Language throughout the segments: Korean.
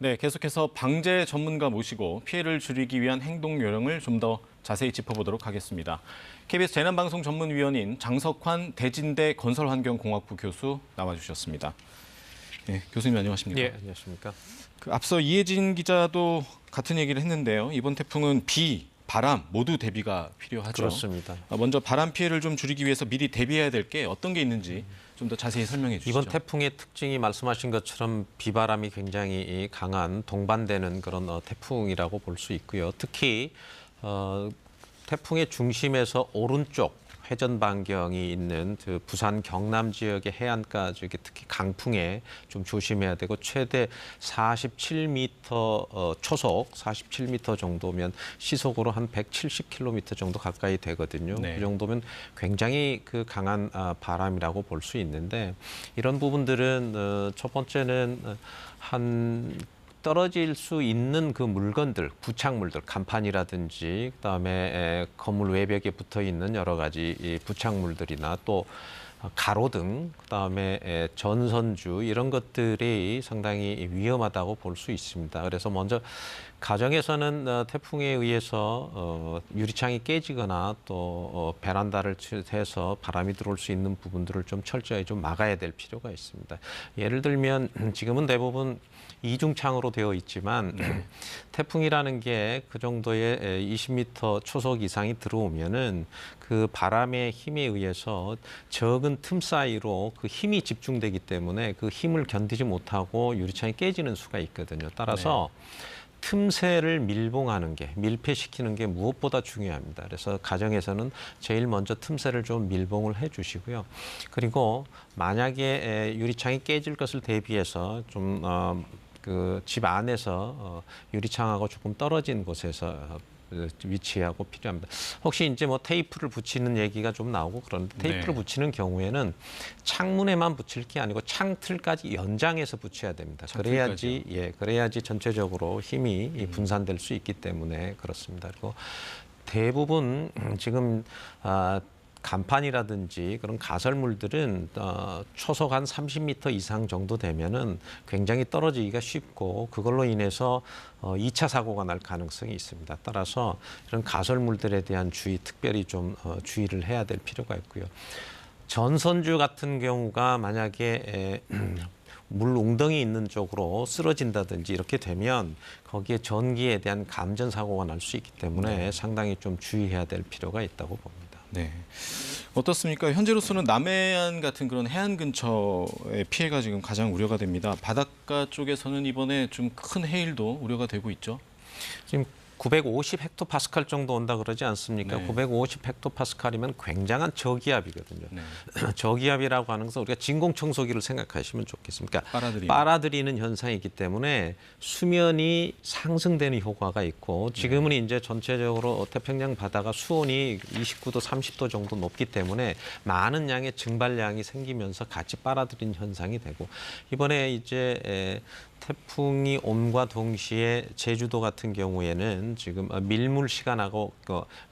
네, 계속해서 방재 전문가 모시고 피해를 줄이기 위한 행동 요령을 좀 더 자세히 짚어보도록 하겠습니다. KBS 재난방송 전문위원인 장석환 대진대 건설환경공학부 교수 나와주셨습니다. 네, 교수님 안녕하십니까? 네, 안녕하십니까? 앞서 이혜진 기자도 같은 얘기를 했는데요. 이번 태풍은 비, 바람 모두 대비가 필요하죠. 그렇습니다. 먼저 바람 피해를 좀 줄이기 위해서 미리 대비해야 될 게 어떤 게 있는지 좀 더 자세히 설명해 주시죠. 이번 태풍의 특징이 말씀하신 것처럼 비바람이 굉장히 강한 동반되는 그런 태풍이라고 볼 수 있고요. 특히 태풍의 중심에서 오른쪽 회전 반경이 있는 그 부산 경남 지역의 해안가 지역에 특히 강풍에 좀 조심해야 되고 최대 47m 초속 47m 정도면 시속으로 한 170km 정도 가까이 되거든요. 네. 그 정도면 굉장히 그 강한 바람이라고 볼 수 있는데 이런 부분들은 첫 번째는 한 떨어질 수 있는 그 물건들, 부착물들, 간판이라든지 그다음에 건물 외벽에 붙어 있는 여러 가지 부착물들이나 또 가로등, 그다음에 전선주 이런 것들이 상당히 위험하다고 볼 수 있습니다. 그래서 먼저 가정에서는 태풍에 의해서 유리창이 깨지거나 또 베란다를 해서 바람이 들어올 수 있는 부분들을 좀 철저히 좀 막아야 될 필요가 있습니다. 예를 들면 지금은 대부분 이중창으로 되어 있지만 태풍이라는 게 그 정도의 20m 초속 이상이 들어오면은 그 바람의 힘에 의해서 적은 틈 사이로 그 힘이 집중되기 때문에 그 힘을 견디지 못하고 유리창이 깨지는 수가 있거든요. 따라서 틈새를 밀봉하는 게, 밀폐시키는 게 무엇보다 중요합니다. 그래서 가정에서는 제일 먼저 틈새를 좀 밀봉을 해주시고요. 그리고 만약에 유리창이 깨질 것을 대비해서 좀 그 집 안에서 유리창하고 조금 떨어진 곳에서 위치하고 필요합니다. 혹시 이제 뭐 테이프를 붙이는 얘기가 좀 나오고 그런데 테이프를 붙이는 경우에는 창문에만 붙일 게 아니고 창틀까지 연장해서 붙여야 됩니다. 그래야지 전체적으로 힘이 분산될 수 있기 때문에 그렇습니다. 그리고 대부분 지금 간판이라든지 그런 가설물들은 초속 한 30m 이상 정도 되면은 굉장히 떨어지기가 쉽고 그걸로 인해서 2차 사고가 날 가능성이 있습니다. 따라서 이런 가설물들에 대한 주의, 특별히 좀 주의를 해야 될 필요가 있고요. 전선주 같은 경우가 만약에 물 웅덩이 있는 쪽으로 쓰러진다든지 이렇게 되면 거기에 전기에 대한 감전 사고가 날 수 있기 때문에 상당히 좀 주의해야 될 필요가 있다고 봅니다. 네. 어떻습니까? 현재로서는 남해안 같은 그런 해안 근처의 피해가 지금 가장 우려가 됩니다. 바닷가 쪽에서는 이번에 좀 큰 해일도 우려가 되고 있죠. 지금 950 헥토파스칼 정도 온다 그러지 않습니까? 네. 950 헥토파스칼이면 굉장한 저기압이거든요. 네. 저기압이라고 하는 것은 우리가 진공청소기를 생각하시면 좋겠습니다. 빨아들이는 현상이기 때문에 수면이 상승되는 효과가 있고 지금은 이제 전체적으로 태평양 바다가 수온이 29도, 30도 정도 높기 때문에 많은 양의 증발량이 생기면서 같이 빨아들이는 현상이 되고 이번에 이제 태풍이 옴과 동시에 제주도 같은 경우에는 지금 밀물 시간하고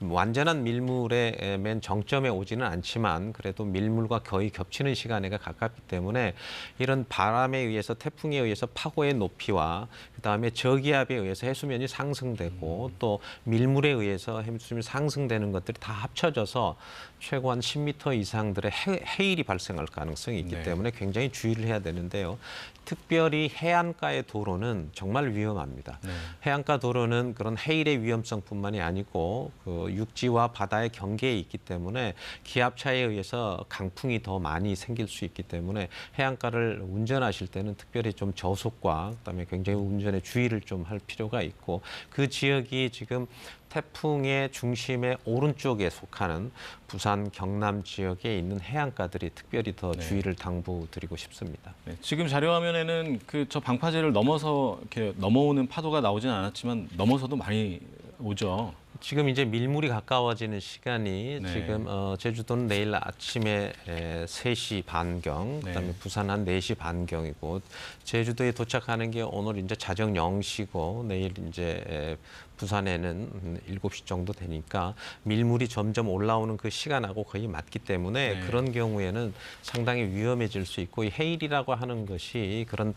완전한 밀물의 맨 정점에 오지는 않지만 그래도 밀물과 거의 겹치는 시간에 가깝기 때문에 이런 바람에 의해서 태풍에 의해서 파고의 높이와 그다음에 저기압에 의해서 해수면이 상승되고 또 밀물에 의해서 해수면이 상승되는 것들이 다 합쳐져서 최고 한 10m 이상들의 해일이 발생할 가능성이 있기 때문에 굉장히 주의를 해야 되는데요. 특별히 해안가의 도로는 정말 위험합니다. 해안가 도로는 그런 해일의 위험성뿐만이 아니고 그 육지와 바다의 경계에 있기 때문에 기압차에 의해서 강풍이 더 많이 생길 수 있기 때문에 해안가를 운전하실 때는 특별히 좀 저속과 그다음에 굉장히 운전에 주의를 좀 할 필요가 있고 그 지역이 지금 태풍의 중심의 오른쪽에 속하는 부산, 경남 지역에 있는 해안가들이 특별히 더 주의를 당부드리고 싶습니다. 네, 지금 자료 화면에는 저 방파제를 넘어서 이렇게 넘어오는 파도가 나오진 않았지만 넘어서도 많이 오죠. 지금 이제 밀물이 가까워지는 시간이 네. 지금 제주도는 내일 아침에 3시 반경, 그다음에 네. 부산 한 4시 반경이고 제주도에 도착하는 게 오늘 이제 자정 0시고 내일 이제 부산에는 7시 정도 되니까 밀물이 점점 올라오는 그 시간하고 거의 맞기 때문에 네. 그런 경우에는 상당히 위험해질 수 있고 이 해일이라고 하는 것이 그런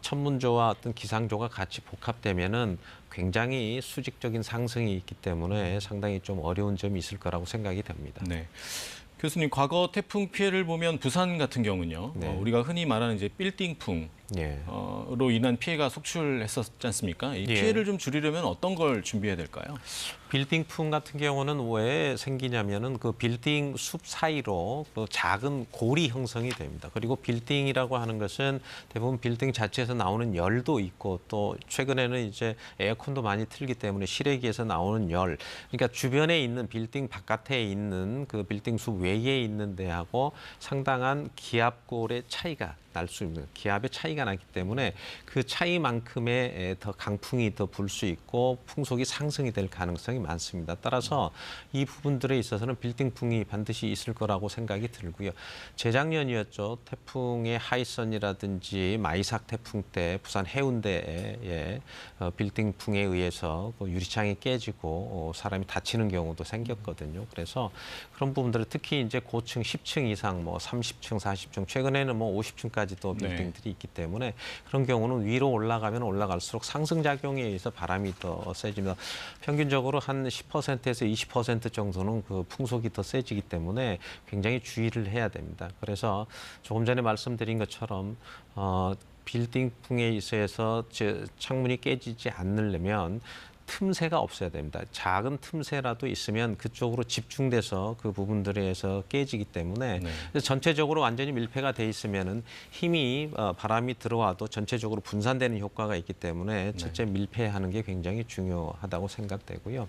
천문조와 어떤 기상조가 같이 복합되면은 굉장히 수직적인 상승이 있기 때문에 상당히 좀 어려운 점이 있을 거라고 생각이 됩니다. 네. 교수님, 과거 태풍 피해를 보면 부산 같은 경우는요. 네. 우리가 흔히 말하는 이제 빌딩풍 예. 로 인한 피해가 속출했었지 않습니까? 이 예. 피해를 좀 줄이려면 어떤 걸 준비해야 될까요? 빌딩풍 같은 경우는 왜 생기냐면은 그 빌딩 숲 사이로 그 작은 골이 형성이 됩니다. 그리고 빌딩이라고 하는 것은 대부분 빌딩 자체에서 나오는 열도 있고 또 최근에는 이제 에어컨도 많이 틀기 때문에 실외기에서 나오는 열, 그러니까 주변에 있는 빌딩 바깥에 있는 그 빌딩 숲 외에 있는 데하고 상당한 기압골의 차이가 날 수 있는 기압의 차이가 나기 때문에 그 차이만큼의 더 강풍이 더 불 수 있고 풍속이 상승이 될 가능성이 많습니다. 따라서 이 부분들에 있어서는 빌딩풍이 반드시 있을 거라고 생각이 들고요. 재작년이었죠. 태풍의 하이선이라든지 마이삭 태풍 때 부산 해운대에 빌딩풍에 의해서 그 유리창이 깨지고 사람이 다치는 경우도 생겼거든요. 그래서 그런 부분들을 특히 이제 고층 10층 이상 뭐 30층, 40층 최근에는 뭐 50층까지 또 빌딩들이 있기 때문에 그런 경우는 위로 올라가면 올라갈수록 상승작용에 의해서 바람이 더 세집니다. 평균적으로 한 10%에서 20% 정도는 그 풍속이 더 세지기 때문에 굉장히 주의를 해야 됩니다. 그래서 조금 전에 말씀드린 것처럼 빌딩풍에 있어서 창문이 깨지지 않으려면 틈새가 없어야 됩니다. 작은 틈새라도 있으면 그쪽으로 집중돼서 그 부분들에서 깨지기 때문에 네. 전체적으로 완전히 밀폐가 돼 있으면은 힘이 바람이 들어와도 전체적으로 분산되는 효과가 있기 때문에 첫째 밀폐하는 게 굉장히 중요하다고 생각되고요.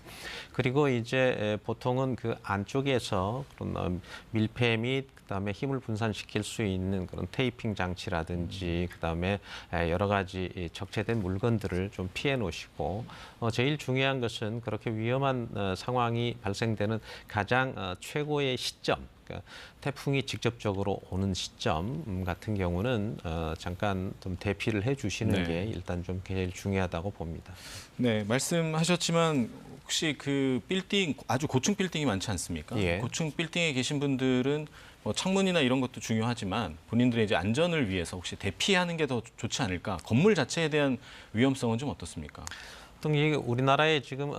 그리고 이제 보통은 그 안쪽에서 그런 밀폐 및 그다음에 힘을 분산시킬 수 있는 그런 테이핑 장치라든지 그다음에 여러 가지 적재된 물건들을 좀 피해 놓으시고 제일 중요한 것은 그렇게 위험한 상황이 발생되는 가장 최고의 시점, 그러니까 태풍이 직접적으로 오는 시점 같은 경우는 잠깐 좀 대피를 해주시는 네. 게 일단 좀 제일 중요하다고 봅니다. 네, 말씀하셨지만 혹시 그 빌딩 아주 고층 빌딩이 많지 않습니까? 예. 고층 빌딩에 계신 분들은 뭐 창문이나 이런 것도 중요하지만 본인들의 이제 안전을 위해서 혹시 대피하는 게 더 좋지 않을까? 건물 자체에 대한 위험성은 좀 어떻습니까? 보통 이게 우리나라의 지금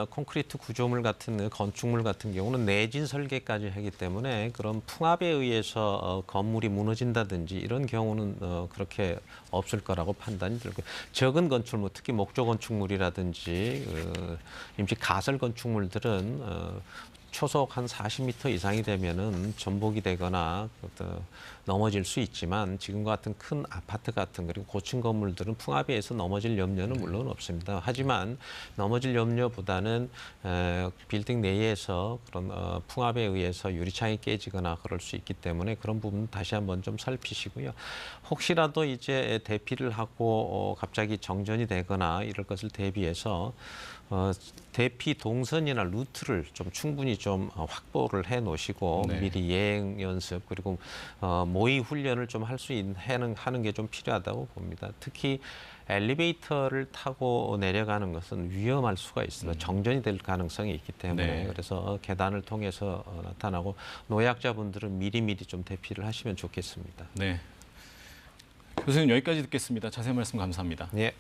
콘크리트 구조물 같은 건축물 같은 경우는 내진 설계까지 하기 때문에 그런 풍압에 의해서 건물이 무너진다든지 이런 경우는 그렇게 없을 거라고 판단이 들고요. 적은 건축물, 특히 목조 건축물이라든지 임시 가설 건축물들은 초속 한 40m 이상이 되면은 전복이 되거나 넘어질 수 있지만 지금과 같은 큰 아파트 같은 그리고 고층 건물들은 풍압에 의해서 넘어질 염려는 물론 없습니다. 하지만 넘어질 염려보다는 빌딩 내에서 그런 풍압에 의해서 유리창이 깨지거나 그럴 수 있기 때문에 그런 부분 다시 한번 좀 살피시고요. 혹시라도 이제 대피를 하고 갑자기 정전이 되거나 이럴 것을 대비해서 대피 동선이나 루트를 좀 충분히 좀 확보를 해 놓으시고 네. 미리 예행 연습 그리고 모의 훈련을 좀 할 수 있는 하는 게 좀 필요하다고 봅니다. 특히 엘리베이터를 타고 내려가는 것은 위험할 수가 있습니다. 정전이 될 가능성이 있기 때문에 네. 그래서 계단을 통해서 나타나고 노약자분들은 미리미리 좀 대피를 하시면 좋겠습니다. 네. 교수님 여기까지 듣겠습니다. 자세한 말씀 감사합니다. 네.